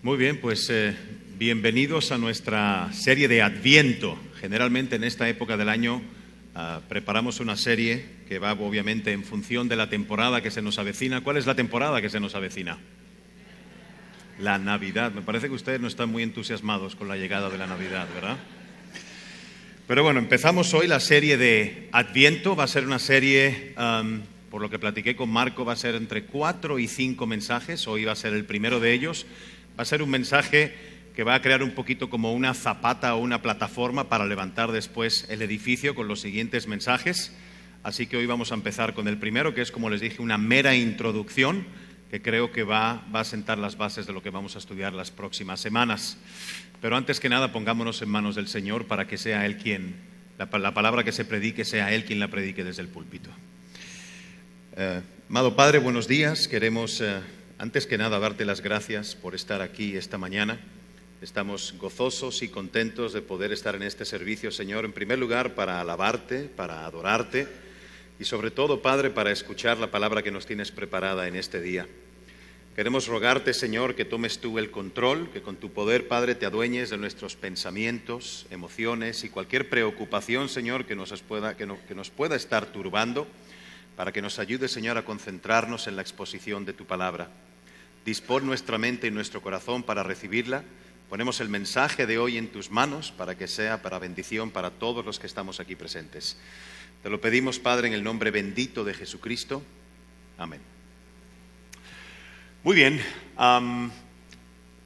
Muy bien, pues bienvenidos a nuestra serie de Adviento. Generalmente en esta época del año preparamos una serie que va obviamente en función de la temporada que se nos avecina. ¿Cuál es la temporada que se nos avecina? La Navidad. Me parece que ustedes no están muy entusiasmados con la llegada de la Navidad, ¿verdad? Pero bueno, empezamos hoy la serie de Adviento. Va a ser una serie, por lo que platiqué con Marco, va a ser entre 4 y 5 mensajes. Hoy va a ser el primero de ellos. Va a ser un mensaje que va a crear un poquito como una zapata o una plataforma para levantar después el edificio con los siguientes mensajes. Así que hoy vamos a empezar con el primero, que es, como les dije, una mera introducción que creo que va a sentar las bases de lo que vamos a estudiar las próximas semanas. Pero antes que nada, pongámonos en manos del Señor para que sea Él quien, la palabra que se predique, sea Él quien la predique desde el púlpito. Amado Padre, buenos días. Queremos, antes que nada, darte las gracias por estar aquí esta mañana. Estamos gozosos y contentos de poder estar en este servicio, Señor, en primer lugar para alabarte, para adorarte y sobre todo, Padre, para escuchar la palabra que nos tienes preparada en este día. Queremos rogarte, Señor, que tomes tú el control, que con tu poder, Padre, te adueñes de nuestros pensamientos, emociones y cualquier preocupación, Señor, que nos pueda estar turbando, para que nos ayude, Señor, a concentrarnos en la exposición de tu palabra. Dispón nuestra mente y nuestro corazón para recibirla. Ponemos el mensaje de hoy en tus manos para que sea para bendición para todos los que estamos aquí presentes. Te lo pedimos, Padre, en el nombre bendito de Jesucristo. Amén. Muy bien.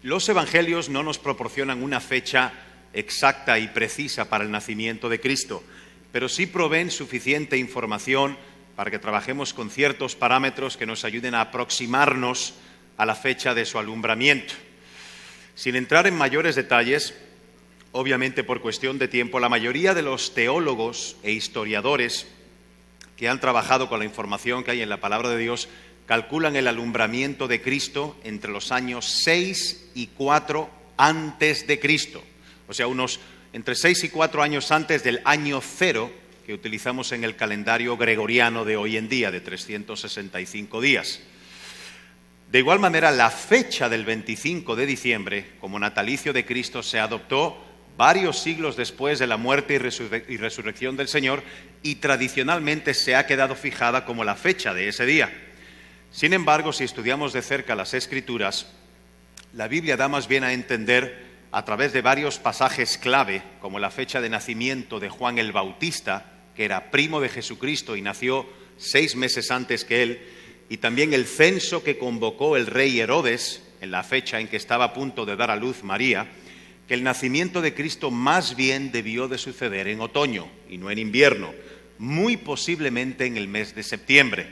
Los evangelios no nos proporcionan una fecha exacta y precisa para el nacimiento de Cristo, pero sí proveen suficiente información para que trabajemos con ciertos parámetros que nos ayuden a aproximarnos a la fecha de su alumbramiento. Sin entrar en mayores detalles, obviamente por cuestión de tiempo, la mayoría de los teólogos e historiadores que han trabajado con la información que hay en la palabra de Dios calculan el alumbramiento de Cristo entre los años 6 y 4 antes de Cristo. O sea, entre 6 y 4 años antes del año cero que utilizamos en el calendario gregoriano de hoy en día, de 365 días. De igual manera, la fecha del 25 de diciembre, como natalicio de Cristo, se adoptó varios siglos después de la muerte y resurrección del Señor, y tradicionalmente se ha quedado fijada como la fecha de ese día. Sin embargo, si estudiamos de cerca las Escrituras, la Biblia da más bien a entender, a través de varios pasajes clave, como la fecha de nacimiento de Juan el Bautista, que era primo de Jesucristo y nació 6 meses antes que él, y también el censo que convocó el rey Herodes en la fecha en que estaba a punto de dar a luz María, que el nacimiento de Cristo más bien debió de suceder en otoño y no en invierno, muy posiblemente en el mes de septiembre.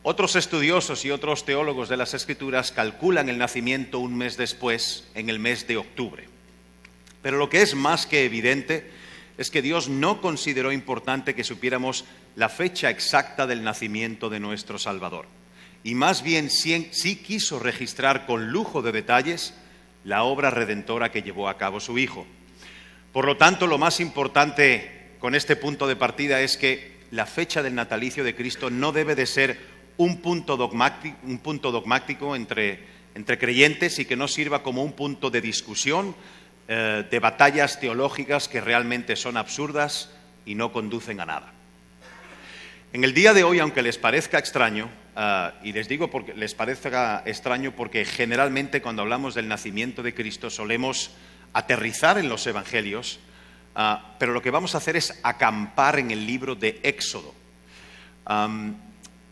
Otros estudiosos y otros teólogos de las Escrituras calculan el nacimiento un mes después, en el mes de octubre. Pero lo que es más que evidente es que Dios no consideró importante que supiéramos la fecha exacta del nacimiento de nuestro Salvador. Y más bien sí quiso registrar con lujo de detalles la obra redentora que llevó a cabo su Hijo. Por lo tanto, lo más importante con este punto de partida es que la fecha del natalicio de Cristo no debe de ser un punto dogmático entre creyentes y que no sirva como un punto de discusión, de batallas teológicas que realmente son absurdas y no conducen a nada. En el día de hoy, aunque les parezca extraño, y les digo porque les parezca extraño porque generalmente cuando hablamos del nacimiento de Cristo solemos aterrizar en los evangelios, pero lo que vamos a hacer es acampar en el libro de Éxodo.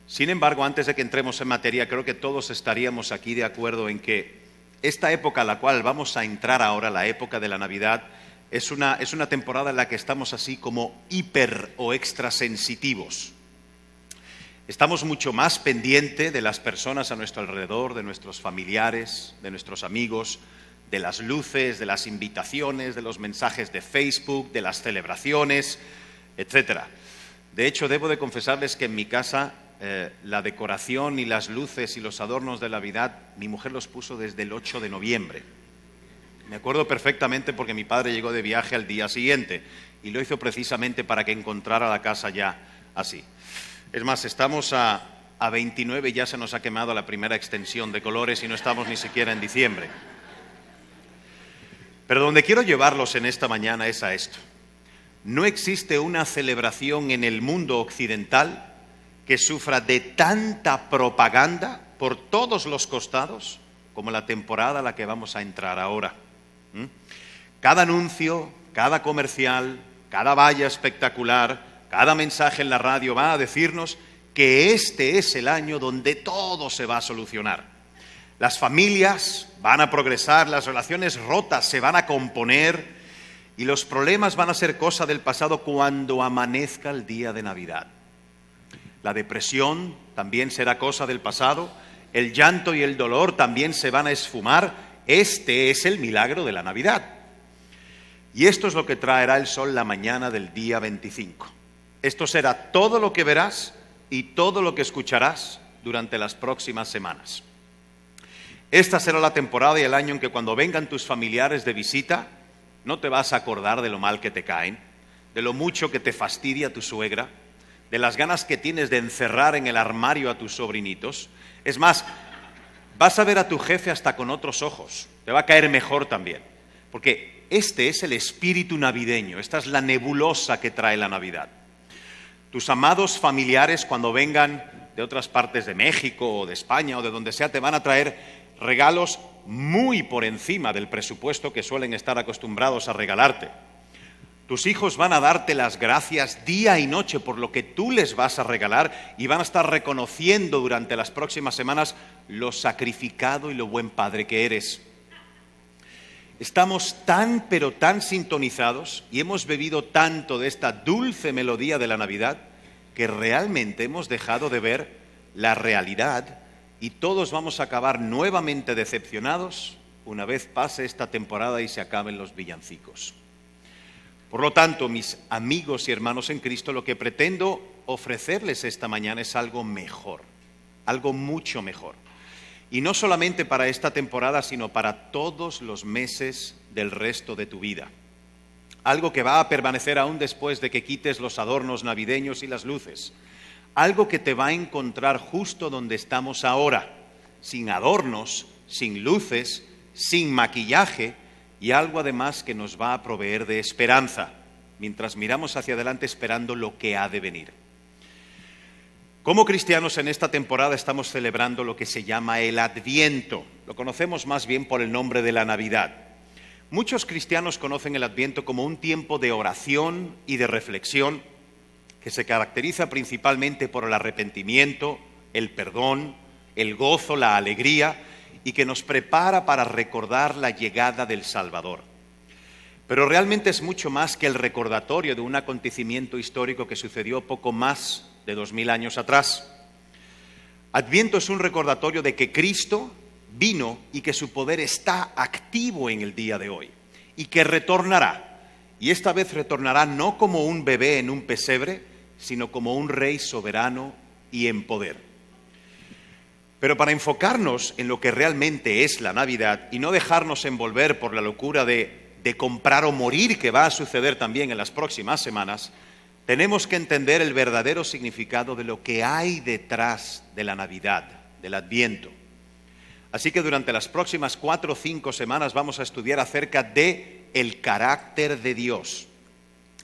Sin embargo, antes de que entremos en materia, creo que todos estaríamos aquí de acuerdo en que esta época a la cual vamos a entrar ahora, la época de la Navidad, es una temporada en la que estamos así como hiper o extrasensitivos. Estamos mucho más pendientes de las personas a nuestro alrededor, de nuestros familiares, de nuestros amigos, de las luces, de las invitaciones, de los mensajes de Facebook, de las celebraciones, etc. De hecho, debo de confesarles que en mi casa la decoración y las luces y los adornos de Navidad, mi mujer los puso desde el 8 de noviembre. Me acuerdo perfectamente porque mi padre llegó de viaje al día siguiente y lo hizo precisamente para que encontrara la casa ya así. Es más, estamos a 29 y ya se nos ha quemado la primera extensión de colores y no estamos ni siquiera en diciembre. Pero donde quiero llevarlos en esta mañana es a esto. No existe una celebración en el mundo occidental que sufra de tanta propaganda por todos los costados como la temporada a la que vamos a entrar ahora. Cada anuncio, cada comercial, cada valla espectacular, cada mensaje en la radio va a decirnos que este es el año donde todo se va a solucionar. Las familias van a progresar, las relaciones rotas se van a componer y los problemas van a ser cosa del pasado cuando amanezca el día de Navidad. La depresión también será cosa del pasado, el llanto y el dolor también se van a esfumar. Este es el milagro de la Navidad. Y esto es lo que traerá el sol la mañana del día 25. Esto será todo lo que verás y todo lo que escucharás durante las próximas semanas. Esta será la temporada y el año en que cuando vengan tus familiares de visita, no te vas a acordar de lo mal que te caen, de lo mucho que te fastidia tu suegra, de las ganas que tienes de encerrar en el armario a tus sobrinitos. Es más, vas a ver a tu jefe hasta con otros ojos, te va a caer mejor también, porque este es el espíritu navideño, esta es la nebulosa que trae la Navidad. Tus amados familiares, cuando vengan de otras partes de México o de España o de donde sea, te van a traer regalos muy por encima del presupuesto que suelen estar acostumbrados a regalarte. Tus hijos van a darte las gracias día y noche por lo que tú les vas a regalar y van a estar reconociendo durante las próximas semanas lo sacrificado y lo buen padre que eres. Estamos tan pero tan sintonizados y hemos bebido tanto de esta dulce melodía de la Navidad que realmente hemos dejado de ver la realidad y todos vamos a acabar nuevamente decepcionados una vez pase esta temporada y se acaben los villancicos. Por lo tanto, mis amigos y hermanos en Cristo, lo que pretendo ofrecerles esta mañana es algo mejor, algo mucho mejor. Y no solamente para esta temporada, sino para todos los meses del resto de tu vida. Algo que va a permanecer aún después de que quites los adornos navideños y las luces. Algo que te va a encontrar justo donde estamos ahora, sin adornos, sin luces, sin maquillaje, y algo además que nos va a proveer de esperanza, mientras miramos hacia adelante esperando lo que ha de venir. Como cristianos en esta temporada estamos celebrando lo que se llama el Adviento. Lo conocemos más bien por el nombre de la Navidad. Muchos cristianos conocen el Adviento como un tiempo de oración y de reflexión que se caracteriza principalmente por el arrepentimiento, el perdón, el gozo, la alegría y que nos prepara para recordar la llegada del Salvador. Pero realmente es mucho más que el recordatorio de un acontecimiento histórico que sucedió poco más de 2000 años atrás. Adviento es un recordatorio de que Cristo vino y que su poder está activo en el día de hoy y que retornará. Y esta vez retornará no como un bebé en un pesebre, sino como un rey soberano y en poder. Pero para enfocarnos en lo que realmente es la Navidad y no dejarnos envolver por la locura de comprar o morir que va a suceder también en las próximas semanas, tenemos que entender el verdadero significado de lo que hay detrás de la Navidad, del Adviento. Así que durante las próximas 4 o 5 semanas vamos a estudiar acerca de el carácter de Dios,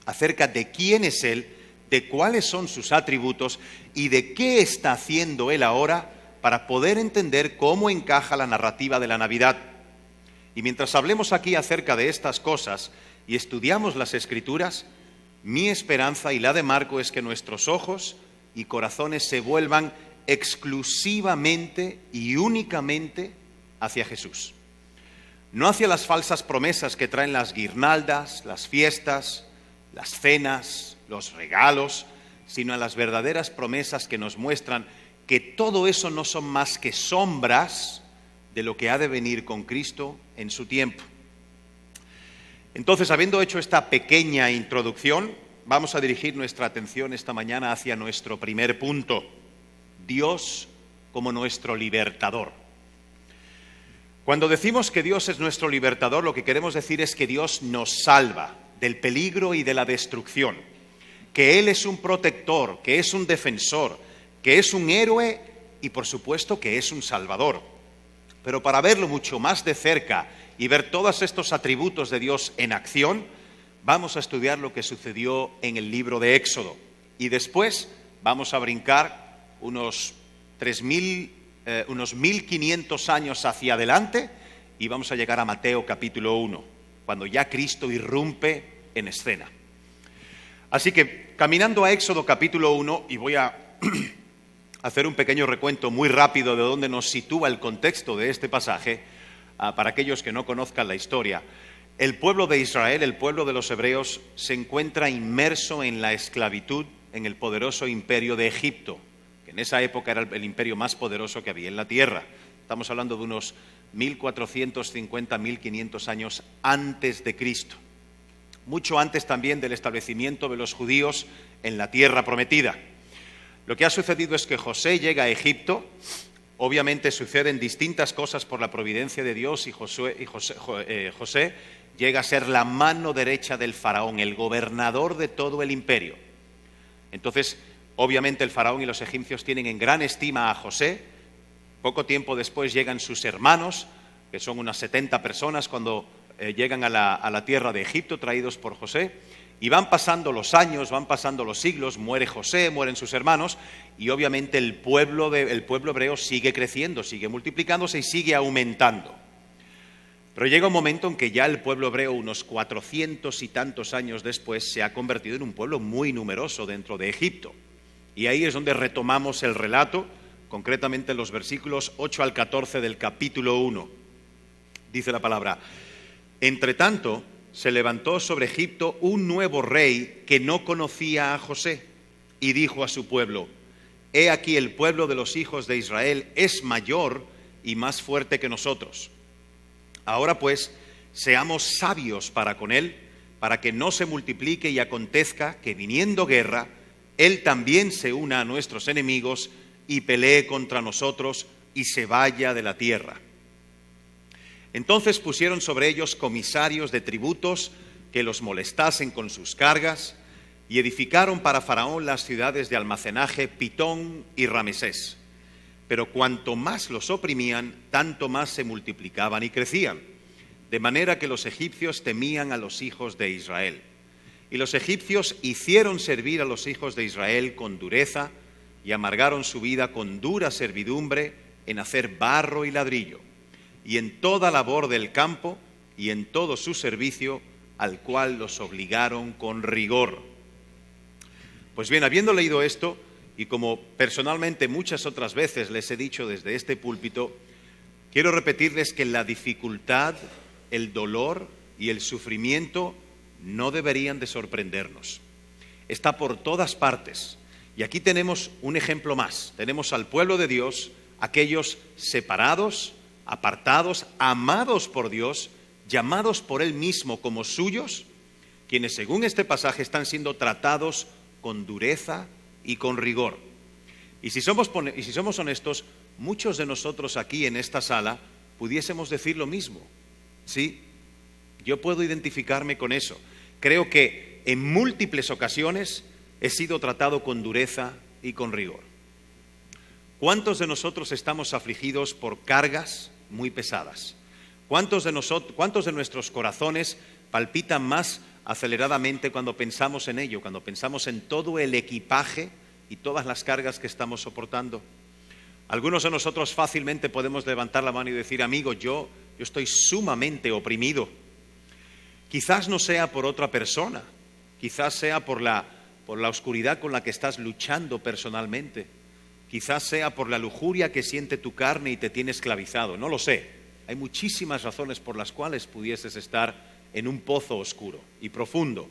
acerca de quién es Él, de cuáles son sus atributos y de qué está haciendo Él ahora para poder entender cómo encaja la narrativa de la Navidad. Y mientras hablemos aquí acerca de estas cosas y estudiamos las Escrituras, mi esperanza y la de Marco es que nuestros ojos y corazones se vuelvan exclusivamente y únicamente hacia Jesús. No hacia las falsas promesas que traen las guirnaldas, las fiestas, las cenas, los regalos, sino a las verdaderas promesas que nos muestran que todo eso no son más que sombras de lo que ha de venir con Cristo en su tiempo. Entonces, habiendo hecho esta pequeña introducción, vamos a dirigir nuestra atención esta mañana hacia nuestro primer punto: Dios como nuestro libertador. Cuando decimos que Dios es nuestro libertador, lo que queremos decir es que Dios nos salva del peligro y de la destrucción, que Él es un protector, que es un defensor, que es un héroe y por supuesto que es un salvador. Pero para verlo mucho más de cerca y ver todos estos atributos de Dios en acción, vamos a estudiar lo que sucedió en el libro de Éxodo. Y después vamos a brincar unos 1500 años hacia adelante y vamos a llegar a Mateo capítulo 1, cuando ya Cristo irrumpe en escena. Así que, caminando a Éxodo capítulo 1, y voy a hacer un pequeño recuento muy rápido de dónde nos sitúa el contexto de este pasaje, para aquellos que no conozcan la historia. El pueblo de Israel, el pueblo de los hebreos, se encuentra inmerso en la esclavitud en el poderoso imperio de Egipto, que en esa época era el imperio más poderoso que había en la tierra. Estamos hablando de unos 1450, 1500 años antes de Cristo. Mucho antes también del establecimiento de los judíos en la tierra prometida. Lo que ha sucedido es que José llega a Egipto. Obviamente suceden distintas cosas por la providencia de Dios y José llega a ser la mano derecha del faraón, el gobernador de todo el imperio. Entonces, obviamente el faraón y los egipcios tienen en gran estima a José. Poco tiempo después llegan sus hermanos, que son unas 70 personas cuando llegan a la tierra de Egipto, traídos por José, y van pasando los años, van pasando los siglos, muere José, mueren sus hermanos, y obviamente el pueblo hebreo sigue creciendo, sigue multiplicándose y sigue aumentando. Pero llega un momento en que ya el pueblo hebreo, unos 400 y tantos años después, se ha convertido en un pueblo muy numeroso dentro de Egipto. Y ahí es donde retomamos el relato, concretamente los versículos 8 al 14 del capítulo 1. Dice la palabra: Entre tanto, se levantó sobre Egipto un nuevo rey que no conocía a José, y dijo a su pueblo: He aquí el pueblo de los hijos de Israel es mayor y más fuerte que nosotros. Ahora pues, seamos sabios para con él, para que no se multiplique y acontezca que viniendo guerra, él también se una a nuestros enemigos y pelee contra nosotros y se vaya de la tierra. Entonces pusieron sobre ellos comisarios de tributos que los molestasen con sus cargas, y edificaron para Faraón las ciudades de almacenaje Pitón y Ramesés. Pero cuanto más los oprimían, tanto más se multiplicaban y crecían, de manera que los egipcios temían a los hijos de Israel. Y los egipcios hicieron servir a los hijos de Israel con dureza, y amargaron su vida con dura servidumbre en hacer barro y ladrillo, y en toda labor del campo y en todo su servicio, al cual los obligaron con rigor. Pues bien, habiendo leído esto, y como personalmente muchas otras veces les he dicho desde este púlpito, quiero repetirles que la dificultad, el dolor y el sufrimiento no deberían de sorprendernos. Está por todas partes. Y aquí tenemos un ejemplo más. Tenemos al pueblo de Dios, aquellos separados, apartados, amados por Dios, llamados por Él mismo como suyos, quienes según este pasaje están siendo tratados con dureza y con rigor. Y si somos honestos, muchos de nosotros aquí en esta sala pudiésemos decir lo mismo. Sí, yo puedo identificarme con eso. Creo que en múltiples ocasiones he sido tratado con dureza y con rigor. ¿Cuántos de nosotros estamos afligidos por cargas muy pesadas? ¿Cuántos de nuestros corazones palpitan más aceleradamente cuando pensamos en ello, cuando pensamos en todo el equipaje y todas las cargas que estamos soportando? Algunos de nosotros fácilmente podemos levantar la mano y decir: amigo, yo estoy sumamente oprimido. Quizás no sea por otra persona, quizás sea por la oscuridad con la que estás luchando personalmente, quizás sea por la lujuria que siente tu carne y te tiene esclavizado, no lo sé. Hay muchísimas razones por las cuales pudieses estar en un pozo oscuro y profundo.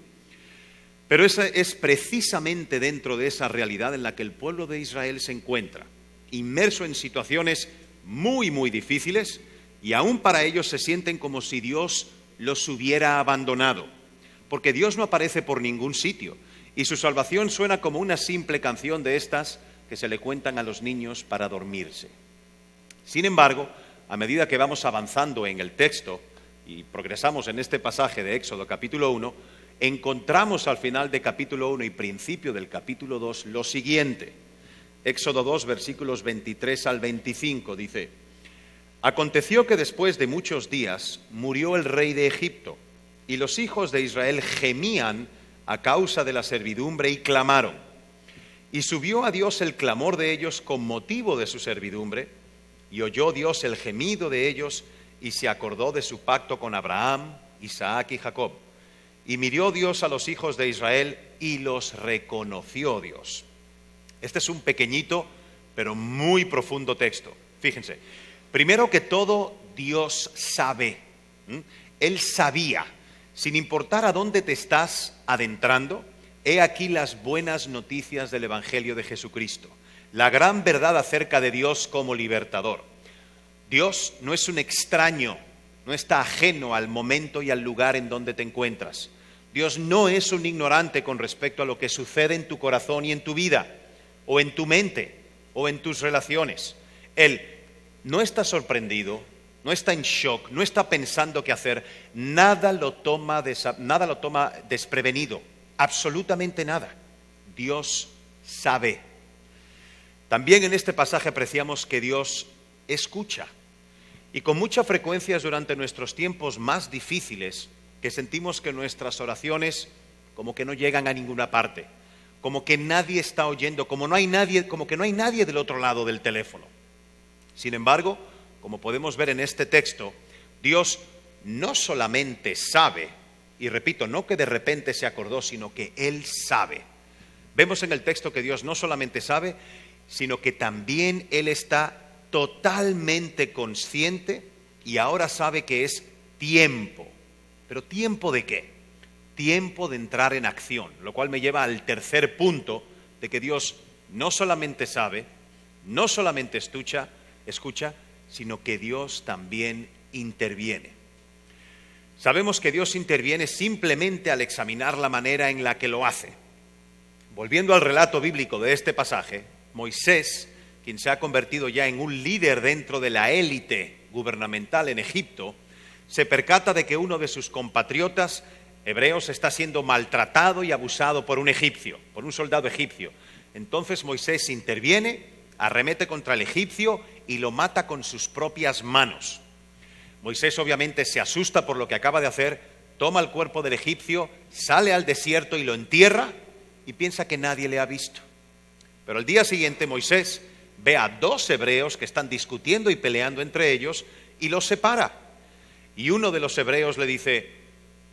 Pero esa es precisamente dentro de esa realidad en la que el pueblo de Israel se encuentra, inmerso en situaciones muy, muy difíciles, y aún para ellos se sienten como si Dios los hubiera abandonado, porque Dios no aparece por ningún sitio, y su salvación suena como una simple canción de estas que se le cuentan a los niños para dormirse. Sin embargo, a medida que vamos avanzando en el texto y progresamos en este pasaje de Éxodo capítulo 1, encontramos al final de capítulo 1 y principio del capítulo 2 lo siguiente. Éxodo 2, versículos 23 al 25, dice: Aconteció que después de muchos días murió el rey de Egipto, y los hijos de Israel gemían a causa de la servidumbre y clamaron. Y subió a Dios el clamor de ellos con motivo de su servidumbre, y oyó Dios el gemido de ellos, y se acordó de su pacto con Abraham, Isaac y Jacob. Y miró Dios a los hijos de Israel y los reconoció Dios. Este es un pequeñito, pero muy profundo texto. Fíjense, primero que todo, Dios sabe. Él sabía, sin importar a dónde te estás adentrando, he aquí las buenas noticias del Evangelio de Jesucristo, la gran verdad acerca de Dios como libertador. Dios no es un extraño, no está ajeno al momento y al lugar en donde te encuentras. Dios no es un ignorante con respecto a lo que sucede en tu corazón y en tu vida, o en tu mente, o en tus relaciones. Él no está sorprendido, no está en shock, no está pensando qué hacer, nada lo toma desprevenido, absolutamente nada. Dios sabe. También en este pasaje apreciamos que Dios escucha. Y con mucha frecuencia es durante nuestros tiempos más difíciles que sentimos que nuestras oraciones como que no llegan a ninguna parte, como que nadie está oyendo, como que no hay nadie del otro lado del teléfono. Sin embargo, como podemos ver en este texto, Dios no solamente sabe, y repito, no que de repente se acordó, sino que Él sabe. Vemos en el texto que Dios no solamente sabe, sino que también Él está totalmente consciente y ahora sabe que es tiempo. ¿Pero tiempo de qué? Tiempo de entrar en acción, lo cual me lleva al tercer punto de que Dios no solamente sabe, no solamente escucha, sino que Dios también interviene. Sabemos que Dios interviene simplemente al examinar la manera en la que lo hace. Volviendo al relato bíblico de este pasaje, Moisés, quien se ha convertido ya en un líder dentro de la élite gubernamental en Egipto, se percata de que uno de sus compatriotas hebreos está siendo maltratado y abusado por un egipcio, por un soldado egipcio. Entonces Moisés interviene, arremete contra el egipcio y lo mata con sus propias manos. Moisés obviamente se asusta por lo que acaba de hacer, toma el cuerpo del egipcio, sale al desierto y lo entierra y piensa que nadie le ha visto. Pero al día siguiente Moisés ve a dos hebreos que están discutiendo y peleando entre ellos y los separa. Y uno de los hebreos le dice: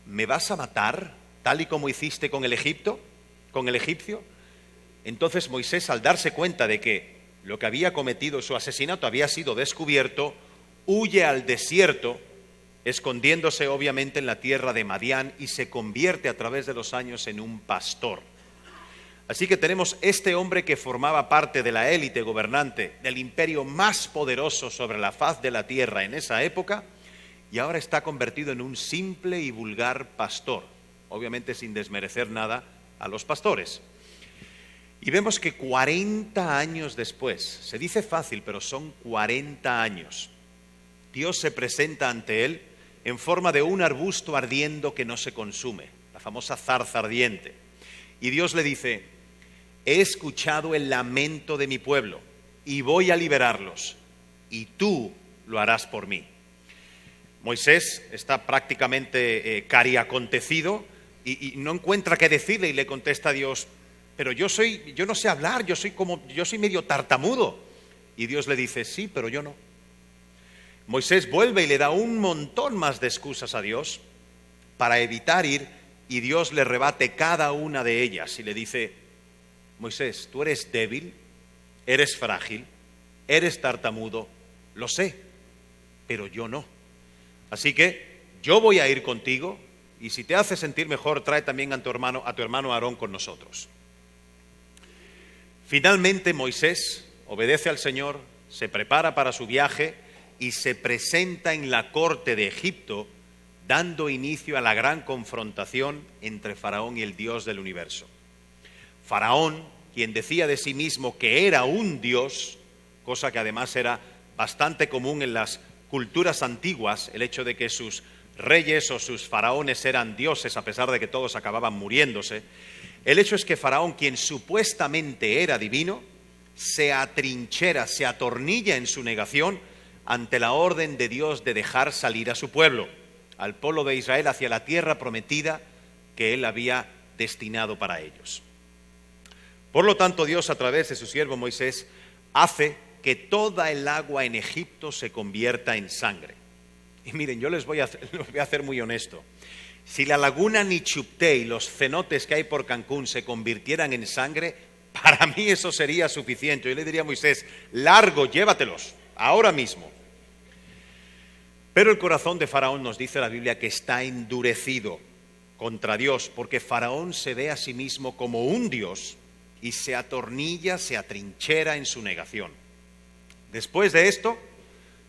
¿me vas a matar tal y como hiciste con el egipcio? Entonces Moisés, al darse cuenta de que lo que había cometido, su asesinato, había sido descubierto, huye al desierto, escondiéndose obviamente en la tierra de Madián, y se convierte a través de los años en un pastor. Así que tenemos este hombre que formaba parte de la élite gobernante del imperio más poderoso sobre la faz de la tierra en esa época, y ahora está convertido en un simple y vulgar pastor, obviamente sin desmerecer nada a los pastores. Y vemos que 40 años después, se dice fácil, pero son 40 años, Dios se presenta ante él en forma de un arbusto ardiendo que no se consume, la famosa zarza ardiente. Y Dios le dice: he escuchado el lamento de mi pueblo y voy a liberarlos, y tú lo harás por mí. Moisés está prácticamente cariacontecido y no encuentra qué decirle, y le contesta a Dios: pero yo no sé hablar, yo soy medio tartamudo. Y Dios le dice: sí, pero yo no. Moisés vuelve y le da un montón más de excusas a Dios para evitar ir, y Dios le rebate cada una de ellas y le dice: Moisés, tú eres débil, eres frágil, eres tartamudo, lo sé, pero yo no. Así que yo voy a ir contigo, y si te hace sentir mejor, trae también a tu hermano Aarón con nosotros. Finalmente Moisés obedece al Señor, se prepara para su viaje y se presenta en la corte de Egipto, dando inicio a la gran confrontación entre Faraón y el Dios del universo. Faraón, quien decía de sí mismo que era un dios, cosa que además era bastante común en las culturas antiguas, el hecho de que sus reyes o sus faraones eran dioses a pesar de que todos acababan muriéndose. El hecho es que Faraón, quien supuestamente era divino, se atrinchera, se atornilla en su negación, ante la orden de Dios de dejar salir a su pueblo, al pueblo de Israel, hacia la tierra prometida que Él había destinado para ellos. Por lo tanto, Dios, a través de su siervo Moisés, hace que toda el agua en Egipto se convierta en sangre. Y miren, yo les voy a hacer muy honesto. Si la laguna Nichupté y los cenotes que hay por Cancún se convirtieran en sangre, para mí eso sería suficiente. Yo le diría a Moisés, largo, llévatelos, ahora mismo. Pero el corazón de Faraón, nos dice la Biblia, que está endurecido contra Dios, porque Faraón se ve a sí mismo como un Dios y se atornilla, se atrinchera en su negación. Después de esto,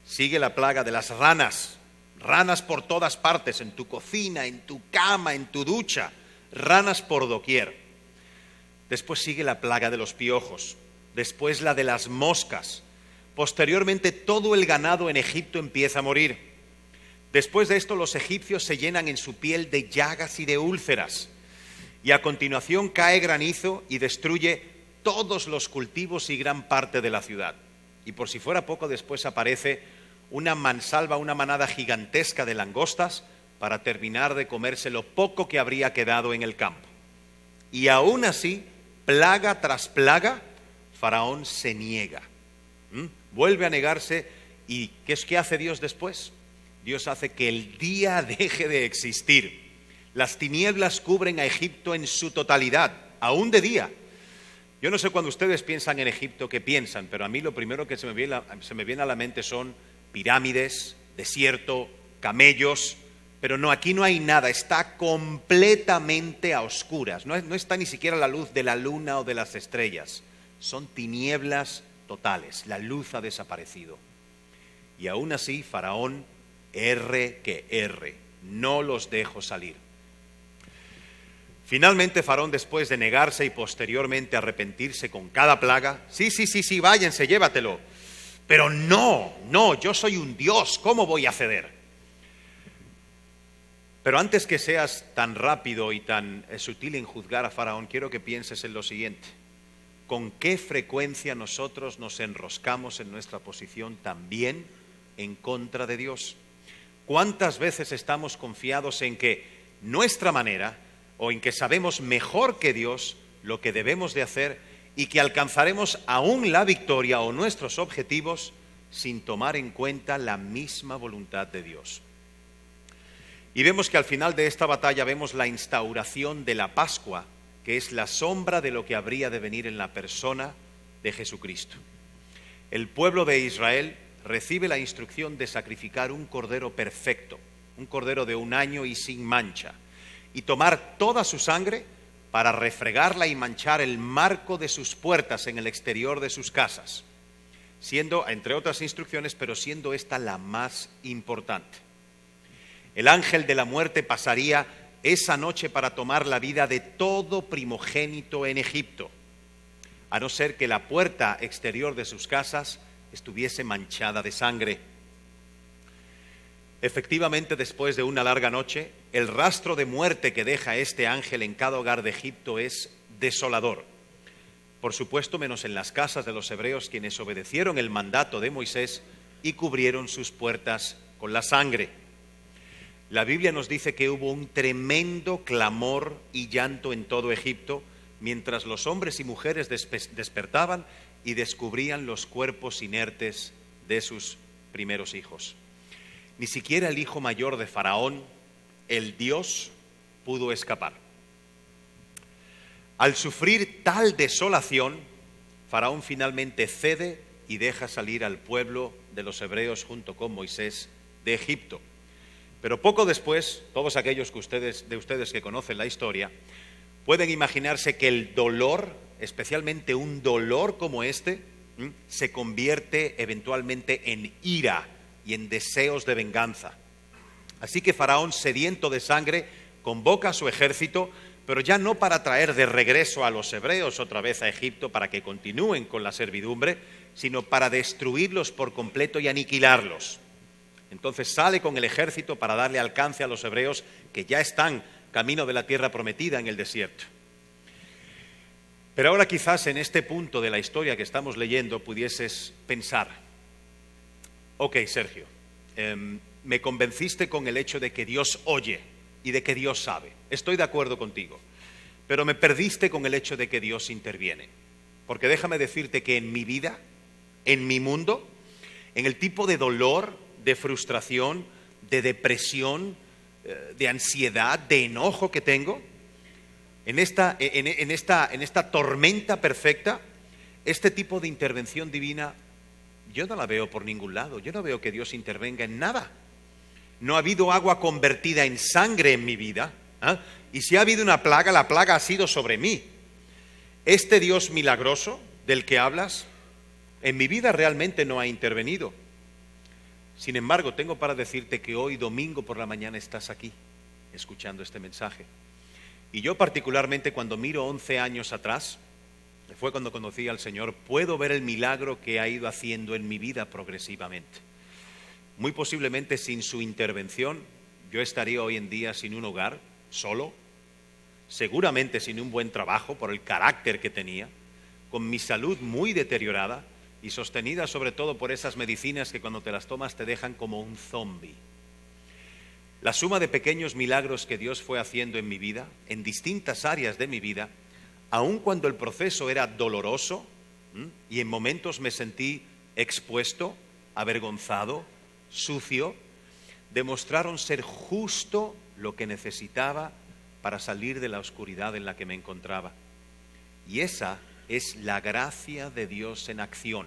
sigue la plaga de las ranas. Ranas por todas partes, en tu cocina, en tu cama, en tu ducha, ranas por doquier. Después sigue la plaga de los piojos, después la de las moscas. Posteriormente todo el ganado en Egipto empieza a morir. Después de esto los egipcios se llenan en su piel de llagas y de úlceras. Y a continuación cae granizo y destruye todos los cultivos y gran parte de la ciudad. Y por si fuera poco, después aparece una mansalva, una manada gigantesca de langostas para terminar de comerse lo poco que habría quedado en el campo. Y aún así, plaga tras plaga, Faraón se niega. Vuelve a negarse. ¿Y qué hace Dios después? Dios hace que el día deje de existir. Las tinieblas cubren a Egipto en su totalidad, aún de día. Yo no sé cuando ustedes piensan en Egipto qué piensan, pero a mí lo primero que se me viene a la mente son pirámides, desierto, camellos, pero no, aquí no hay nada, está completamente a oscuras, no está ni siquiera la luz de la luna o de las estrellas, son tinieblas totales, la luz ha desaparecido. Y aún así Faraón no los dejo salir. Finalmente Faraón, después de negarse y posteriormente arrepentirse con cada plaga, sí, váyanse, llévatelo. Pero no, yo soy un Dios, ¿cómo voy a ceder? Pero antes que seas tan rápido y tan sutil en juzgar a Faraón, quiero que pienses en lo siguiente. ¿Con qué frecuencia nosotros nos enroscamos en nuestra posición también en contra de Dios? ¿Cuántas veces estamos confiados en que nuestra manera o en que sabemos mejor que Dios lo que debemos de hacer y que alcanzaremos aún la victoria o nuestros objetivos sin tomar en cuenta la misma voluntad de Dios? Y vemos que al final de esta batalla vemos la instauración de la Pascua, que es la sombra de lo que habría de venir en la persona de Jesucristo. El pueblo de Israel recibe la instrucción de sacrificar un cordero perfecto, un cordero de 1 año y sin mancha, y tomar toda su sangre para refregarla y manchar el marco de sus puertas en el exterior de sus casas, siendo, entre otras instrucciones, pero siendo esta la más importante. El ángel de la muerte pasaría esa noche para tomar la vida de todo primogénito en Egipto, a no ser que la puerta exterior de sus casas estuviese manchada de sangre. Efectivamente, después de una larga noche, el rastro de muerte que deja este ángel en cada hogar de Egipto es desolador. Por supuesto, menos en las casas de los hebreos, quienes obedecieron el mandato de Moisés y cubrieron sus puertas con la sangre. La Biblia nos dice que hubo un tremendo clamor y llanto en todo Egipto, mientras los hombres y mujeres despertaban y descubrían los cuerpos inertes de sus primeros hijos. Ni siquiera el hijo mayor de Faraón, el Dios, pudo escapar. Al sufrir tal desolación, Faraón finalmente cede y deja salir al pueblo de los hebreos junto con Moisés de Egipto. Pero poco después, todos aquellos de ustedes que conocen la historia, pueden imaginarse que el dolor, especialmente un dolor como este, se convierte eventualmente en ira y en deseos de venganza. Así que Faraón, sediento de sangre, convoca a su ejército, pero ya no para traer de regreso a los hebreos otra vez a Egipto para que continúen con la servidumbre, sino para destruirlos por completo y aniquilarlos. Entonces sale con el ejército para darle alcance a los hebreos que ya están camino de la tierra prometida en el desierto. Pero ahora quizás en este punto de la historia que estamos leyendo pudieses pensar, Ok, Sergio, me convenciste con el hecho de que Dios oye y de que Dios sabe. Estoy de acuerdo contigo, pero me perdiste con el hecho de que Dios interviene. Porque déjame decirte que en mi vida, en mi mundo, en el tipo de dolor, de frustración, de depresión, de ansiedad, de enojo que tengo, en esta tormenta perfecta, este tipo de intervención divina, yo no la veo por ningún lado. Yo no veo que Dios intervenga en nada. No ha habido agua convertida en sangre en mi vida, ¿eh? Y si ha habido una plaga, la plaga ha sido sobre mí. Este Dios milagroso del que hablas, en mi vida realmente no ha intervenido. Sin embargo, tengo para decirte que hoy, domingo por la mañana, estás aquí, escuchando este mensaje. Y yo particularmente, cuando miro 11 años atrás, que fue cuando conocí al Señor, puedo ver el milagro que ha ido haciendo en mi vida progresivamente. Muy posiblemente sin su intervención, yo estaría hoy en día sin un hogar, solo, seguramente sin un buen trabajo por el carácter que tenía, con mi salud muy deteriorada y sostenida sobre todo por esas medicinas que cuando te las tomas te dejan como un zombi. La suma de pequeños milagros que Dios fue haciendo en mi vida, en distintas áreas de mi vida, aun cuando el proceso era doloroso y en momentos me sentí expuesto, avergonzado, sucio, demostraron ser justo lo que necesitaba para salir de la oscuridad en la que me encontraba. Y esa es la gracia de Dios en acción,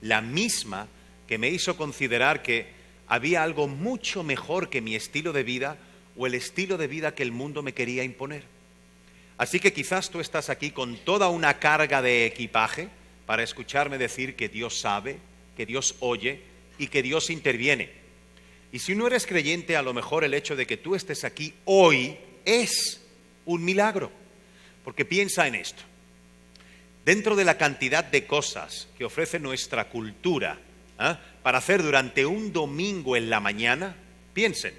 la misma que me hizo considerar que había algo mucho mejor que mi estilo de vida o el estilo de vida que el mundo me quería imponer. Así que quizás tú estás aquí con toda una carga de equipaje para escucharme decir que Dios sabe, que Dios oye y que Dios interviene. Y si no eres creyente, a lo mejor el hecho de que tú estés aquí hoy es un milagro. Porque piensa en esto. Dentro de la cantidad de cosas que ofrece nuestra cultura para hacer durante un domingo en la mañana, piensen,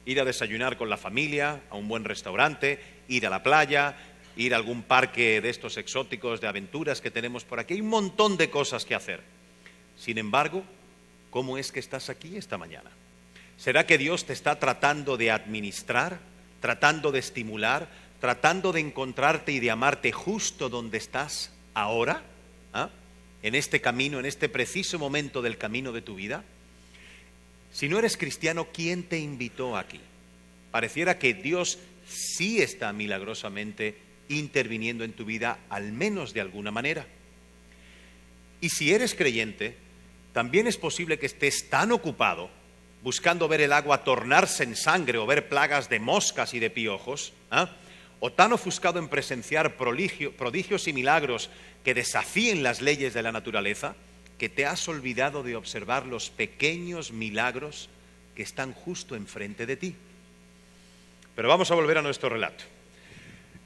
ir a desayunar con la familia, a un buen restaurante, ir a la playa, ir a algún parque de estos exóticos de aventuras que tenemos por aquí. Hay un montón de cosas que hacer. Sin embargo, ¿cómo es que estás aquí esta mañana? ¿Será que Dios te está tratando de administrar, tratando de estimular, tratando de encontrarte y de amarte justo donde estás ahora? En este camino, en este preciso momento del camino de tu vida. Si no eres cristiano, ¿quién te invitó aquí? Pareciera que Dios sí está milagrosamente interviniendo en tu vida, al menos de alguna manera. Y si eres creyente, también es posible que estés tan ocupado buscando ver el agua tornarse en sangre o ver plagas de moscas y de piojos, o tan ofuscado en presenciar prodigios y milagros que desafíen las leyes de la naturaleza, que te has olvidado de observar los pequeños milagros que están justo enfrente de ti. Pero vamos a volver a nuestro relato.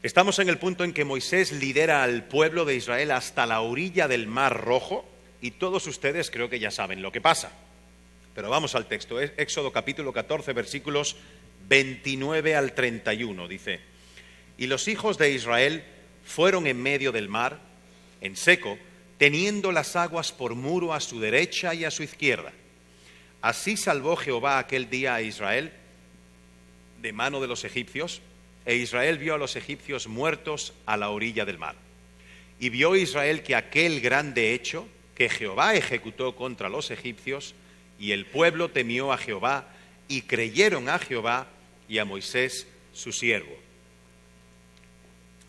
Estamos en el punto en que Moisés lidera al pueblo de Israel hasta la orilla del Mar Rojo, y todos ustedes creo que ya saben lo que pasa. Pero vamos al texto. Éxodo capítulo 14, versículos 29 al 31, dice: Y los hijos de Israel fueron en medio del mar, en seco, teniendo las aguas por muro a su derecha y a su izquierda. Así salvó Jehová aquel día a Israel de mano de los egipcios, e Israel vio a los egipcios muertos a la orilla del mar. Y vio Israel que aquel grande hecho que Jehová ejecutó contra los egipcios, y el pueblo temió a Jehová, y creyeron a Jehová y a Moisés su siervo.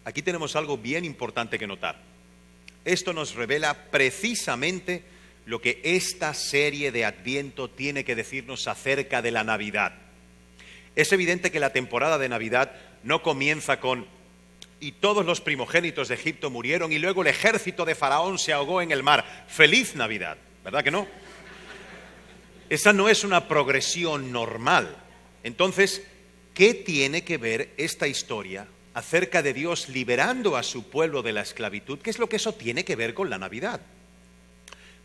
Aquí tenemos algo bien importante que notar. Esto nos revela precisamente lo que esta serie de Adviento tiene que decirnos acerca de la Navidad. Es evidente que la temporada de Navidad no comienza con "y todos los primogénitos de Egipto murieron y luego el ejército de Faraón se ahogó en el mar". ¡Feliz Navidad! ¿Verdad que no? Esa no es una progresión normal. Entonces, ¿qué tiene que ver esta historia acerca de Dios liberando a su pueblo de la esclavitud? ¿Qué es lo que eso tiene que ver con la Navidad?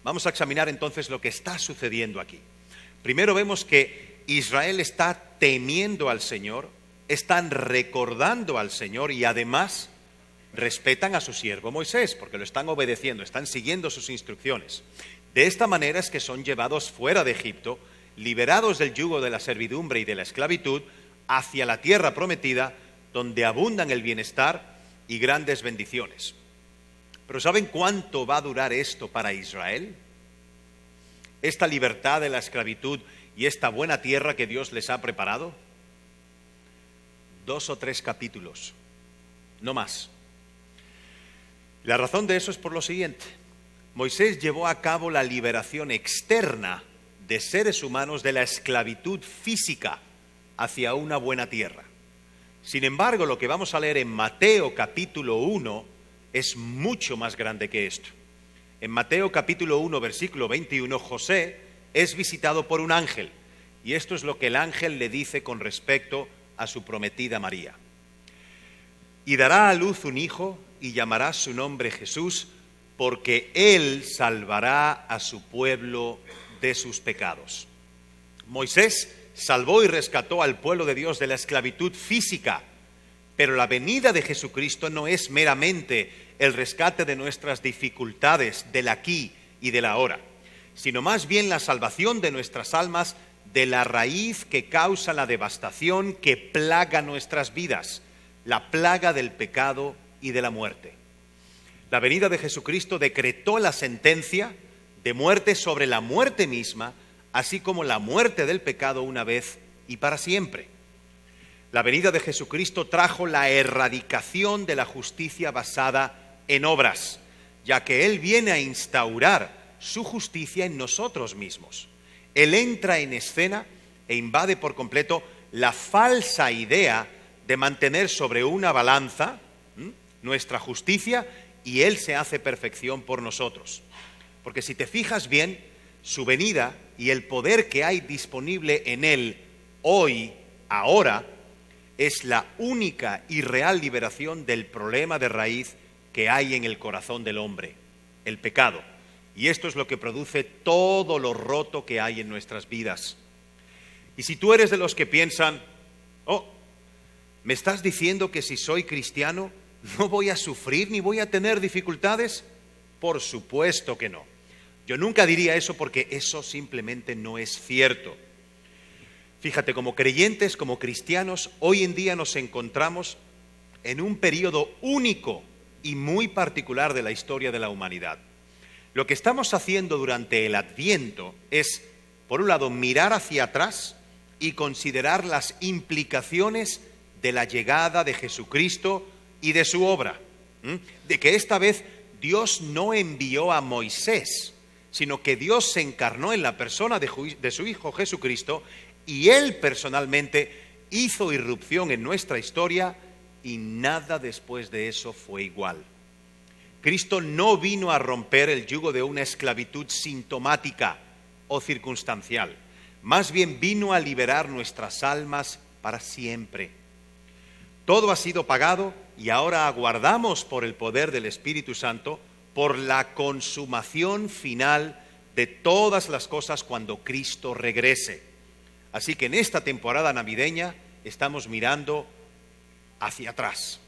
Vamos a examinar entonces lo que está sucediendo aquí. Primero vemos que Israel está temiendo al Señor, están recordando al Señor y además respetan a su siervo Moisés, porque lo están obedeciendo, están siguiendo sus instrucciones. De esta manera es que son llevados fuera de Egipto, liberados del yugo de la servidumbre y de la esclavitud, hacia la tierra prometida, donde abundan el bienestar y grandes bendiciones. Pero ¿saben cuánto va a durar esto para Israel? Esta libertad de la esclavitud y esta buena tierra que Dios les ha preparado. 2 o 3 capítulos, no más. La razón de eso es por lo siguiente. Moisés llevó a cabo la liberación externa de seres humanos de la esclavitud física hacia una buena tierra. Sin embargo, lo que vamos a leer en Mateo capítulo 1 es mucho más grande que esto. En Mateo capítulo 1, versículo 21, José es visitado por un ángel, y esto es lo que el ángel le dice con respecto a su prometida María. Y dará a luz un hijo y llamará su nombre Jesús, porque él salvará a su pueblo de sus pecados. Moisés salvó y rescató al pueblo de Dios de la esclavitud física, pero la venida de Jesucristo no es meramente el rescate de nuestras dificultades del aquí y del ahora, sino más bien la salvación de nuestras almas de la raíz que causa la devastación que plaga nuestras vidas, la plaga del pecado y de la muerte. La venida de Jesucristo decretó la sentencia de muerte sobre la muerte misma, así como la muerte del pecado una vez y para siempre. La venida de Jesucristo trajo la erradicación de la justicia basada en obras, ya que Él viene a instaurar su justicia en nosotros mismos. Él entra en escena e invade por completo la falsa idea de mantener sobre una balanza nuestra justicia, y Él se hace perfección por nosotros. Porque si te fijas bien, su venida y el poder que hay disponible en Él hoy, ahora, es la única y real liberación del problema de raíz que hay en el corazón del hombre, el pecado. Y esto es lo que produce todo lo roto que hay en nuestras vidas. Y si tú eres de los que piensan, ¿me estás diciendo que si soy cristiano no voy a sufrir ni voy a tener dificultades? Por supuesto que no. Yo nunca diría eso, porque eso simplemente no es cierto. Fíjate, como creyentes, como cristianos, hoy en día nos encontramos en un periodo único y muy particular de la historia de la humanidad. Lo que estamos haciendo durante el Adviento es, por un lado, mirar hacia atrás y considerar las implicaciones de la llegada de Jesucristo y de su obra, de que esta vez Dios no envió a Moisés, sino que Dios se encarnó en la persona de su Hijo Jesucristo, y Él personalmente hizo irrupción en nuestra historia, y nada después de eso fue igual. Cristo no vino a romper el yugo de una esclavitud sintomática o circunstancial, más bien vino a liberar nuestras almas para siempre. Todo ha sido pagado y ahora aguardamos por el poder del Espíritu Santo, por la consumación final de todas las cosas cuando Cristo regrese. Así que en esta temporada navideña estamos mirando hacia atrás.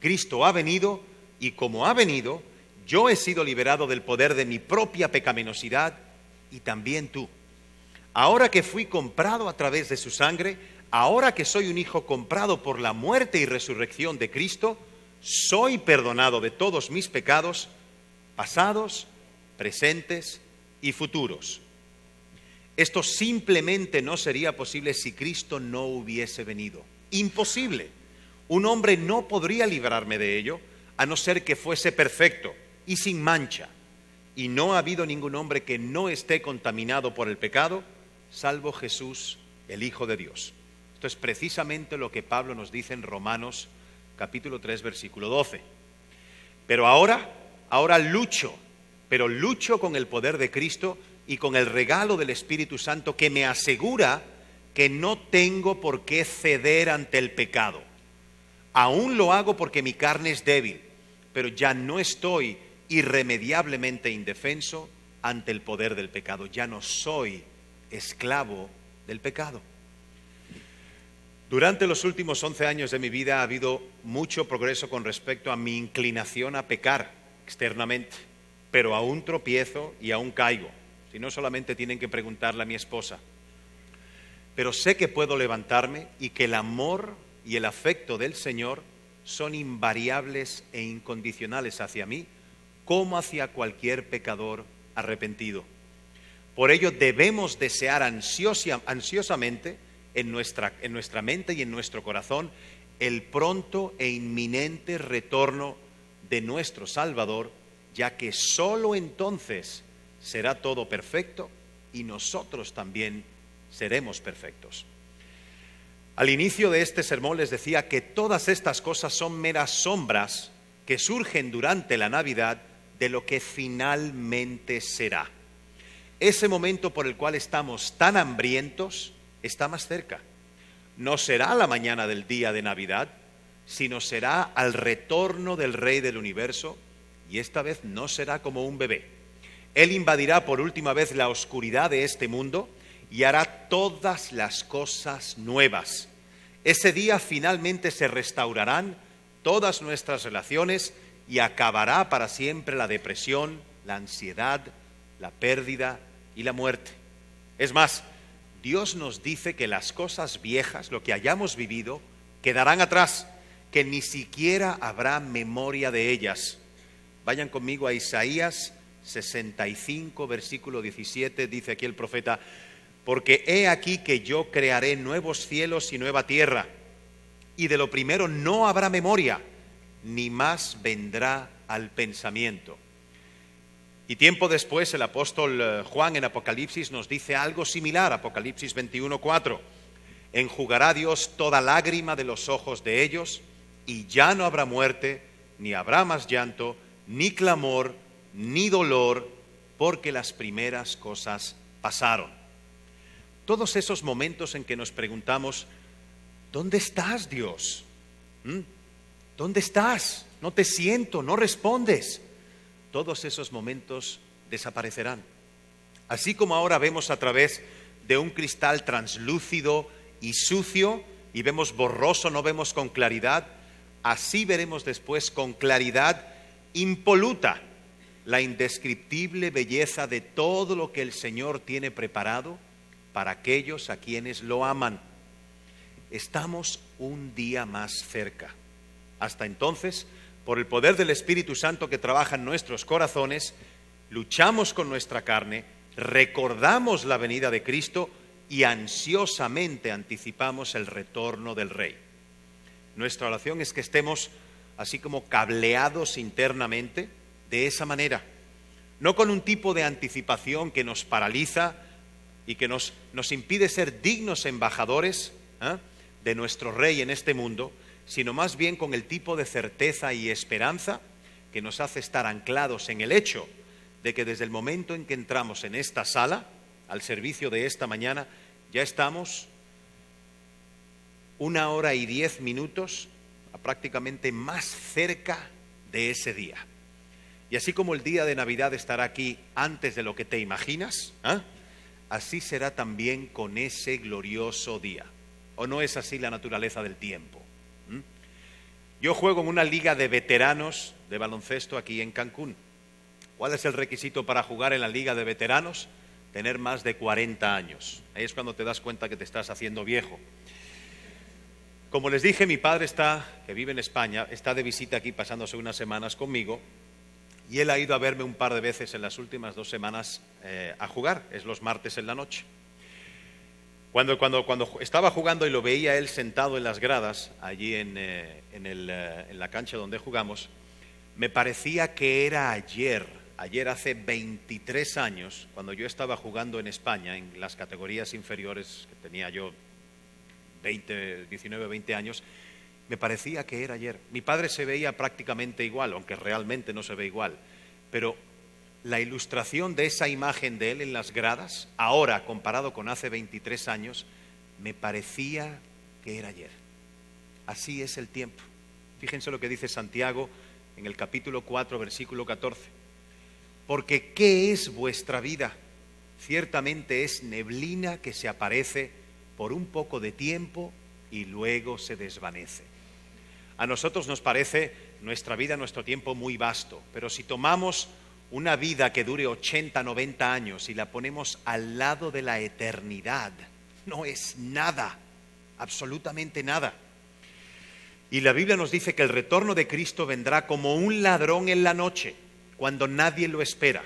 Cristo ha venido, y como ha venido, yo he sido liberado del poder de mi propia pecaminosidad, y también tú. Ahora que fui comprado a través de su sangre, ahora que soy un hijo comprado por la muerte y resurrección de Cristo, soy perdonado de todos mis pecados, pasados, presentes y futuros. Esto simplemente no sería posible si Cristo no hubiese venido. Imposible. Un hombre no podría librarme de ello, a no ser que fuese perfecto y sin mancha. Y no ha habido ningún hombre que no esté contaminado por el pecado, salvo Jesús, el Hijo de Dios. Esto es precisamente lo que Pablo nos dice en Romanos capítulo 3, versículo 12. Pero ahora lucho con el poder de Cristo y con el regalo del Espíritu Santo, que me asegura que no tengo por qué ceder ante el pecado. Aún lo hago porque mi carne es débil, pero ya no estoy irremediablemente indefenso ante el poder del pecado. Ya no soy esclavo del pecado. Durante los últimos 11 años de mi vida ha habido mucho progreso con respecto a mi inclinación a pecar externamente. pero aún tropiezo y aún caigo. Si no, solamente tienen que preguntarle a mi esposa. Pero sé que puedo levantarme y que el amor y el afecto del Señor son invariables e incondicionales hacia mí, como hacia cualquier pecador arrepentido. Por ello debemos desear ansiosamente en nuestra mente y en nuestro corazón el pronto e inminente retorno de nuestro Salvador, ya que sólo entonces será todo perfecto y nosotros también seremos perfectos. Al inicio de este sermón les decía que todas estas cosas son meras sombras que surgen durante la Navidad de lo que finalmente será. Ese momento por el cual estamos tan hambrientos está más cerca. No será la mañana del día de Navidad, sino será al retorno del Rey del Universo, y esta vez no será como un bebé. Él invadirá por última vez la oscuridad de este mundo y hará todas las cosas nuevas. Ese día finalmente se restaurarán todas nuestras relaciones y acabará para siempre la depresión, la ansiedad, la pérdida y la muerte. Es más, Dios nos dice que las cosas viejas, lo que hayamos vivido, quedarán atrás, que ni siquiera habrá memoria de ellas. Vayan conmigo a Isaías 65, versículo 17, dice aquí el profeta: porque he aquí que yo crearé nuevos cielos y nueva tierra, y de lo primero no habrá memoria, ni más vendrá al pensamiento. Y tiempo después el apóstol Juan en Apocalipsis nos dice algo similar, Apocalipsis 21:4. Enjugará Dios toda lágrima de los ojos de ellos, y ya no habrá muerte, ni habrá más llanto, ni clamor, ni dolor, porque las primeras cosas pasaron. Todos esos momentos en que nos preguntamos: ¿dónde estás, Dios? ¿Dónde estás? No te siento, no respondes. Todos esos momentos desaparecerán. Así como ahora vemos a través de un cristal translúcido y sucio y vemos borroso, no vemos con claridad, así veremos después con claridad impoluta la indescriptible belleza de todo lo que el Señor tiene preparado para aquellos a quienes lo aman. Estamos un día más cerca. Hasta entonces, por el poder del Espíritu Santo que trabaja en nuestros corazones, luchamos con nuestra carne, recordamos la venida de Cristo y ansiosamente anticipamos el retorno del Rey. Nuestra oración es que estemos así como cableados internamente de esa manera, no con un tipo de anticipación que nos paraliza y que nos impide ser dignos embajadores de nuestro Rey en este mundo, sino más bien con el tipo de certeza y esperanza que nos hace estar anclados en el hecho de que desde el momento en que entramos en esta sala, al servicio de esta mañana, ya estamos 1 hora y 10 minutos prácticamente más cerca de ese día. Y así como el día de Navidad estará aquí antes de lo que te imaginas, así será también con ese glorioso día. ¿O no es así la naturaleza del tiempo? Yo juego en una liga de veteranos de baloncesto aquí en Cancún. ¿Cuál es el requisito para jugar en la liga de veteranos? Tener más de 40 años. Ahí es cuando te das cuenta que te estás haciendo viejo. Como les dije, mi padre que vive en España, está de visita aquí pasándose unas semanas conmigo, y él ha ido a verme un par de veces en las últimas 2 semanas a jugar, es los martes en la noche. Cuando estaba jugando y lo veía él sentado en las gradas, allí en la cancha donde jugamos, me parecía que era ayer hace 23 años, cuando yo estaba jugando en España, en las categorías inferiores, que tenía yo 19, 20 años, me parecía que era ayer. Mi padre se veía prácticamente igual, aunque realmente no se ve igual, pero la ilustración de esa imagen de él en las gradas, ahora comparado con hace 23 años, me parecía que era ayer. Así es el tiempo. Fíjense lo que dice Santiago en el capítulo 4, versículo 14. Porque ¿qué es vuestra vida? Ciertamente es neblina que se aparece por un poco de tiempo y luego se desvanece. A nosotros nos parece nuestra vida, nuestro tiempo muy vasto, pero si tomamos una vida que dure 80, 90 años y la ponemos al lado de la eternidad, no es nada, absolutamente nada. Y la Biblia nos dice que el retorno de Cristo vendrá como un ladrón en la noche, cuando nadie lo espera.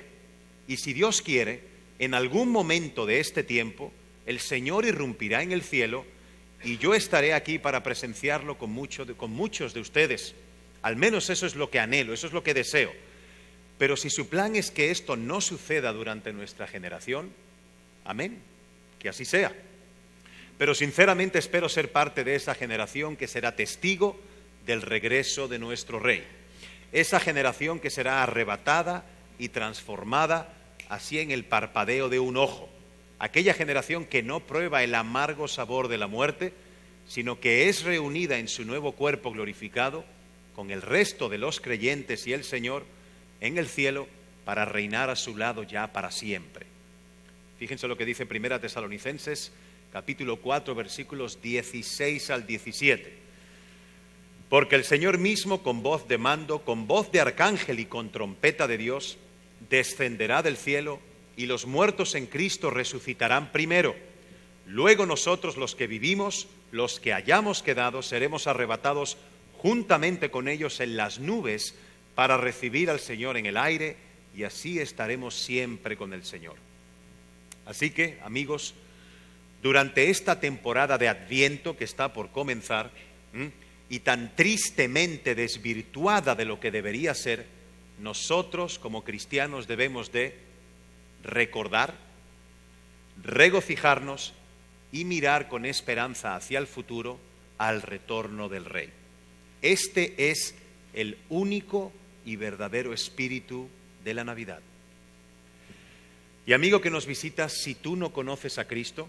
Y si Dios quiere, en algún momento de este tiempo, el Señor irrumpirá en el cielo y yo estaré aquí para presenciarlo con muchos de ustedes. Al menos eso es lo que anhelo, eso es lo que deseo. Pero si su plan es que esto no suceda durante nuestra generación, amén, que así sea. Pero sinceramente espero ser parte de esa generación que será testigo del regreso de nuestro Rey. Esa generación que será arrebatada y transformada así en el parpadeo de un ojo. Aquella generación que no prueba el amargo sabor de la muerte, sino que es reunida en su nuevo cuerpo glorificado con el resto de los creyentes y el Señor en el cielo para reinar a su lado ya para siempre. Fíjense lo que dice 1 Tesalonicenses capítulo 4, versículos 16 al 17. Porque el Señor mismo, con voz de mando, con voz de arcángel y con trompeta de Dios, descenderá del cielo, y los muertos en Cristo resucitarán primero. Luego nosotros, los que vivimos, los que hayamos quedado, seremos arrebatados juntamente con ellos en las nubes para recibir al Señor en el aire, y así estaremos siempre con el Señor. Así que, amigos, durante esta temporada de Adviento que está por comenzar, y tan tristemente desvirtuada de lo que debería ser, nosotros como cristianos debemos de recordar, regocijarnos y mirar con esperanza hacia el futuro al retorno del Rey. Este es el único y verdadero espíritu de la Navidad. Y amigo que nos visitas, si tú no conoces a Cristo,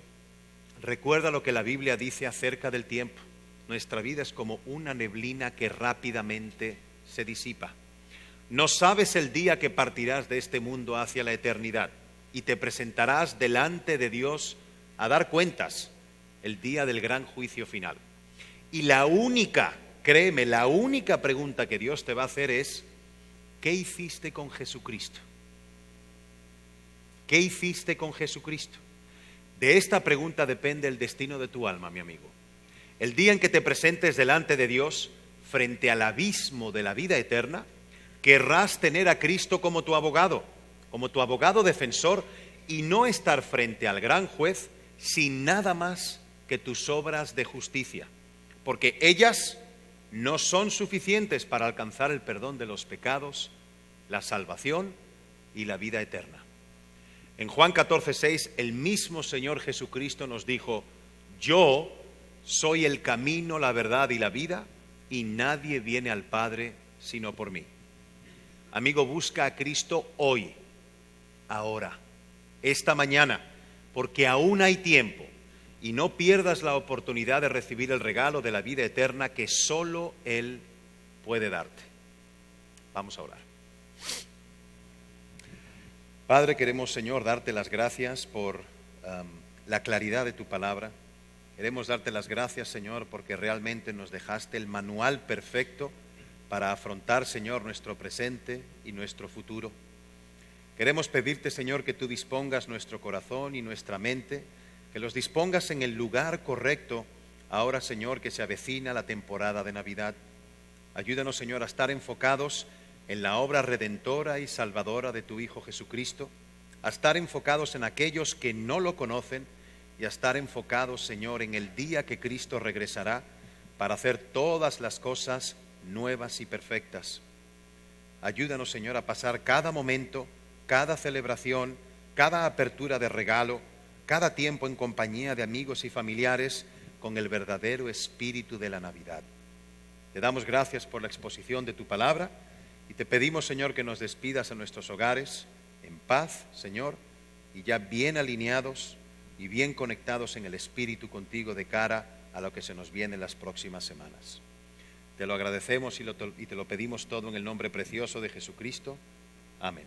recuerda lo que la Biblia dice acerca del tiempo. Nuestra vida es como una neblina que rápidamente se disipa. No sabes el día que partirás de este mundo hacia la eternidad y te presentarás delante de Dios a dar cuentas el día del gran juicio final. Y la única, créeme, la única pregunta que Dios te va a hacer es: ¿qué hiciste con Jesucristo? ¿Qué hiciste con Jesucristo? De esta pregunta depende el destino de tu alma, mi amigo. El día en que te presentes delante de Dios, frente al abismo de la vida eterna, querrás tener a Cristo como tu abogado defensor, y no estar frente al gran juez sin nada más que tus obras de justicia, porque ellas no son suficientes para alcanzar el perdón de los pecados, la salvación y la vida eterna. En Juan 14:6, el mismo Señor Jesucristo nos dijo: yo soy el camino, la verdad y la vida, y nadie viene al Padre sino por mí. Amigo, busca a Cristo hoy, ahora, esta mañana, porque aún hay tiempo, y no pierdas la oportunidad de recibir el regalo de la vida eterna que solo Él puede darte. Vamos a orar. Padre, queremos, Señor, darte las gracias por la claridad de tu palabra. Queremos darte las gracias, Señor, porque realmente nos dejaste el manual perfecto para afrontar, Señor, nuestro presente y nuestro futuro. Queremos pedirte, Señor, que tú dispongas nuestro corazón y nuestra mente, que los dispongas en el lugar correcto ahora, Señor, que se avecina la temporada de Navidad. Ayúdanos, Señor, a estar enfocados en la obra redentora y salvadora de tu Hijo Jesucristo, a estar enfocados en aquellos que no lo conocen y a estar enfocados, Señor, en el día que Cristo regresará para hacer todas las cosas nuevas y perfectas. Ayúdanos, Señor, a pasar cada momento, cada celebración, cada apertura de regalo, cada tiempo en compañía de amigos y familiares con el verdadero espíritu de la Navidad. Te damos gracias por la exposición de tu palabra y te pedimos, Señor, que nos despidas a nuestros hogares en paz, Señor, y ya bien alineados y bien conectados en el espíritu contigo de cara a lo que se nos viene en las próximas semanas. Te lo agradecemos y te lo pedimos todo en el nombre precioso de Jesucristo. Amén.